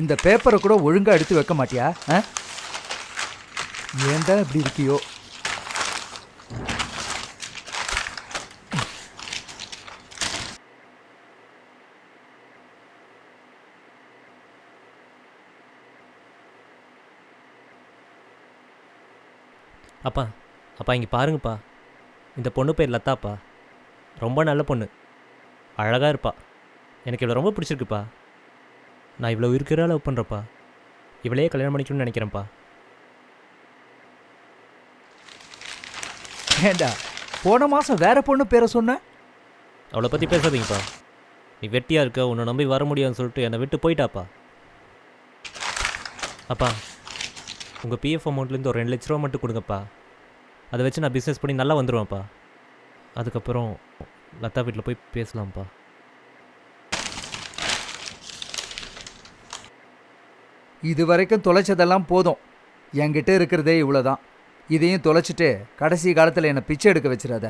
இந்த பேப்பரை கூட ஒழுங்கா எடுத்து வைக்க மாட்டியா? ஏன்டா இப்படி இருக்கியோ? அப்பா அப்பா இங்கே பாருங்கப்பா, இந்த பொண்ணு பேர் லதாப்பா. ரொம்ப நல்ல பொண்ணு, அழகாக இருப்பா. எனக்கு இவ்வளோ ரொம்ப பிடிச்சிருக்குப்பா. நான் இவ்வளோ இருக்கிறா லவ் பண்ணுறப்பா. இவளையே கல்யாணம் பண்ணிக்கணும்னு நினைக்கிறேன்ப்பா. ஏண்டா போன மாதம் வேற பொண்ணு பேரை சொன்ன? அவளை பற்றி பேசாதீங்கப்பா. நீ வெட்டியாக இருக்க, உன்னை நம்பி வர முடியாதுன்னு சொல்லிட்டு என்னை விட்டு போயிட்டாப்பா. அப்பா உங்கள் பிஎஃப் அமௌண்ட்லேருந்து ஒரு 2 லட்ச ரூபா மட்டும் கொடுங்கப்பா. அதை வச்சு நான் பிஸ்னஸ் பண்ணி நல்லா வந்துடுவேன்ப்பா. அதுக்கப்புறம் லதா வீட்டில் போய் பேசலாம்ப்பா. இது வரைக்கும் தொலைச்சதெல்லாம் போதும். என்கிட்ட இருக்கிறதே இவ்வளோதான். இதையும் தொலைச்சிட்டு கடைசி காலத்தில் என்னை பிச்சை எடுக்க வச்சிடாத.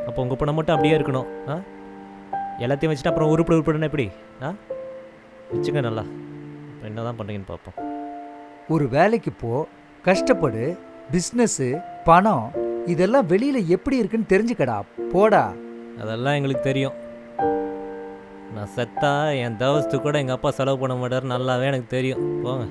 அப்போ உங்கள் பணம் மட்டும் அப்படியே இருக்கணும். எல்லாத்தையும் வச்சுட்டு அப்புறம் உருப்படுனா எப்படி? வச்சுங்க நல்லா. இப்போ என்ன தான் பண்ணுறீங்கன்னு பார்ப்போம். ஒரு வேலைக்கு போ, கஷ்டப்படு. பிஸ்னஸ்ஸு, பணம் இதெல்லாம் வெளியில் எப்படி இருக்குன்னு தெரிஞ்சுக்கடா. போடா. அதெல்லாம் எங்களுக்கு தெரியும். நான் செத்தா என் தவசத்துக்கு கூட எங்கள் அப்பா செலவு பண்ண மாட்டார், நல்லாவே எனக்கு தெரியும். போங்க.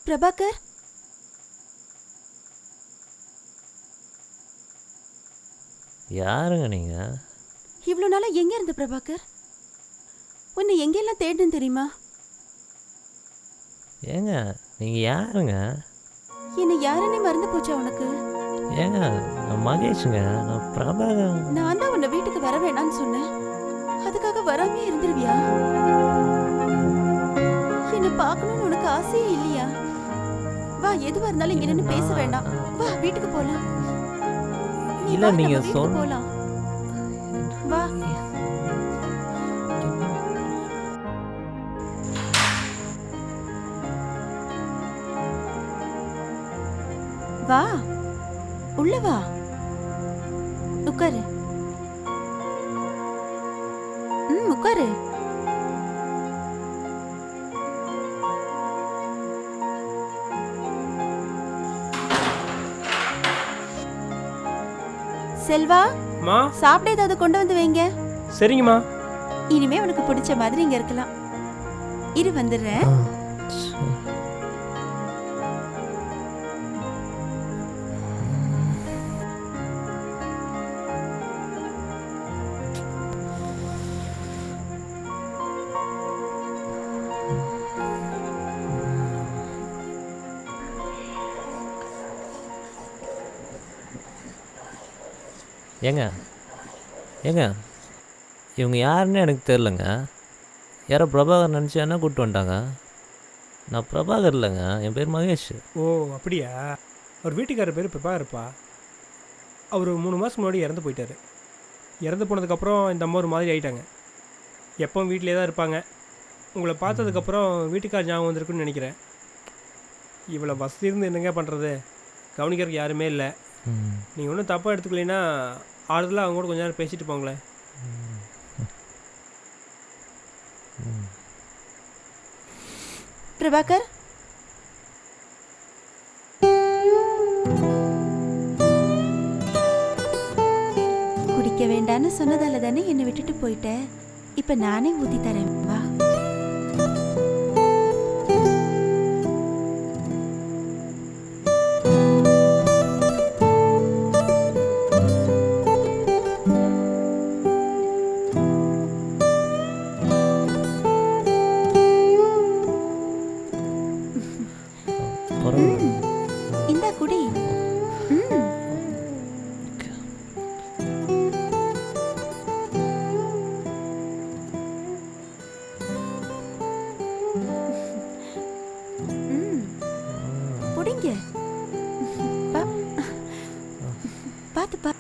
பிரபாகர், யாருங்க நீங்கள்? இவ்வளோ நாளா எங்க இருந்த பிரபாகர்? உன்னை எங்கெல்லாம் தேடணும் தெரியுமா? ஏங்க நீங்கள் யாருங்க? என்னை யாருன்னே மறந்து போச்சா உனக்கு? ஏங்க நான் மகேஷுங்க, நான் பிரபாகர். நான் தான் உன்னை வீட்டுக்கு வர வேணாம்னு சொன்னேன். அதுக்காக வராமே இருந்துருவியா? என்னை பார்க்கணும்னு உனக்கு ஆசையே இல்லையா? வா, எதுவா இருந்தாலும் இங்க நின்னு பேச வேண்டாம். வா, வீட்டுக்கு போலாம். இல்ல நீங்க போலாம். வா. வா, உள்ள வா. உட்காரு. உட்காரு. செல்வா, சாப்பிட ஏதாவது கொண்டு வந்து வைங்க. சரிங்கம்மா. இனிமே உனக்கு பிடிச்ச மாதிரி இங்க இருக்கலாம். இரு, வந்துடுறேன். ஏங்க ஏங்க இவங்க யாருன்னு எனக்கு தெரிலங்க. யாரோ பிரபாகர் நினச்சி என்ன கூப்பிட்டு வந்துட்டாங்க. நான் பிரபாகர் இல்லைங்க, என் பேர் மகேஷ். ஓ அப்படியா? அவர் வீட்டுக்காரர் பேர் பிரபாகர்ப்பா. அவர் 3 மாதம் முன்னாடி இறந்து போயிட்டார். இறந்து போனதுக்கப்புறம் இந்த அம்மா ஒரு மாதிரி ஆகிட்டாங்க. எப்பவும் வீட்டிலே தான் இருப்பாங்க. உங்களை பார்த்ததுக்கப்புறம் வீட்டுக்கார் ஞாபகம் வந்திருக்குன்னு நினைக்கிறேன். இவ்வளோ வசதி இருந்து என்னங்க பண்ணுறது? கவனிக்கிறதுக்கு யாருமே இல்லை. நீங்கள் ஒன்றும் தப்பாக எடுத்துக்கலைன்னா ஆறுதலாக அவங்க கூட கொஞ்ச நேரம் பேசிட்டு போங்களேன். பிரபாகர், குடிக்க வேண்டான்னு சொன்னதால தானே என்னை விட்டுட்டு போயிட்ட. இப்ப நானே ஊத்தி தரேன். வா. புடிங்க. பாத்து பா.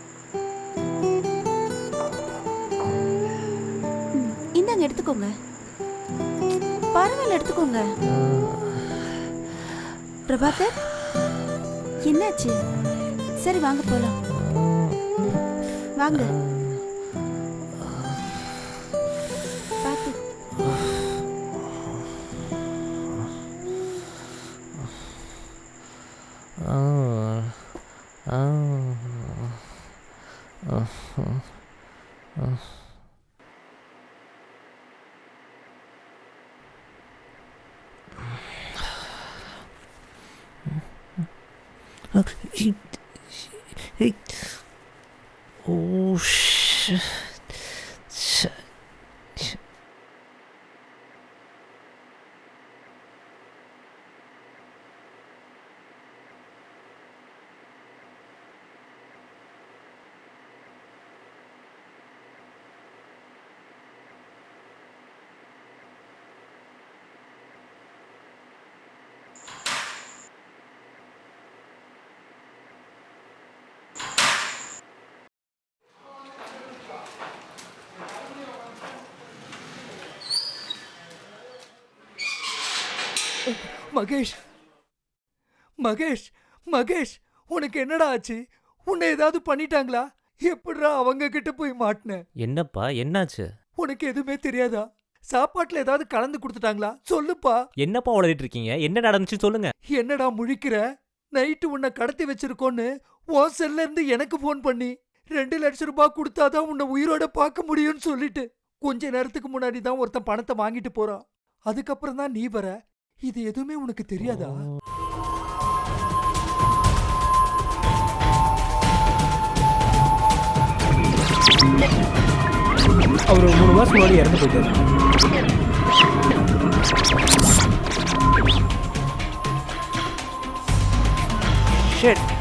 இந்தாங்க எடுத்துக்கோங்க. பரவாயில்ல எடுத்துக்கோங்க. பிரபாகர், என்னாச்சு? சரி வாங்க போலாம். வாங்க. பாத்து. Oh shit. மகேஷ், மகேஷ், மகேஷ், உனக்கு என்னடா ஆச்சு? உன்னை ஏதாவது பண்ணிட்டாங்களா? எப்படிடா அவங்க கிட்ட போய் மாட்டின? என்னப்பா என்னாச்சு? உனக்கு எதுவுமே தெரியாதா? சாப்பாட்டுல ஏதாவது கலந்து கொடுத்துட்டாங்களா? சொல்லுப்பா. என்னப்பா உளறிட்டு இருக்கீங்க? என்ன நடந்துச்சுன்னு சொல்லுங்க. என்னடா முழிக்கிற? நைட்டு உன்னை கடத்தி வச்சிருக்கோன்னு உன் செல்ல இருந்து எனக்கு ஃபோன் பண்ணி 2 லட்சம் ரூபாய் கொடுத்தாதான் உன்னை உயிரோட பார்க்க முடியும்னு சொல்லிட்டு கொஞ்ச நேரத்துக்கு முன்னாடி தான் ஒருத்தன் பணத்தை வாங்கிட்டு போறான். அதுக்கப்புறம் தான் நீ வர. இது எதுவுமே உனக்கு தெரியாதா? அவர் 3 மாசம் முன்னாடி இறந்து போயிட்டாரு. ஷிட்.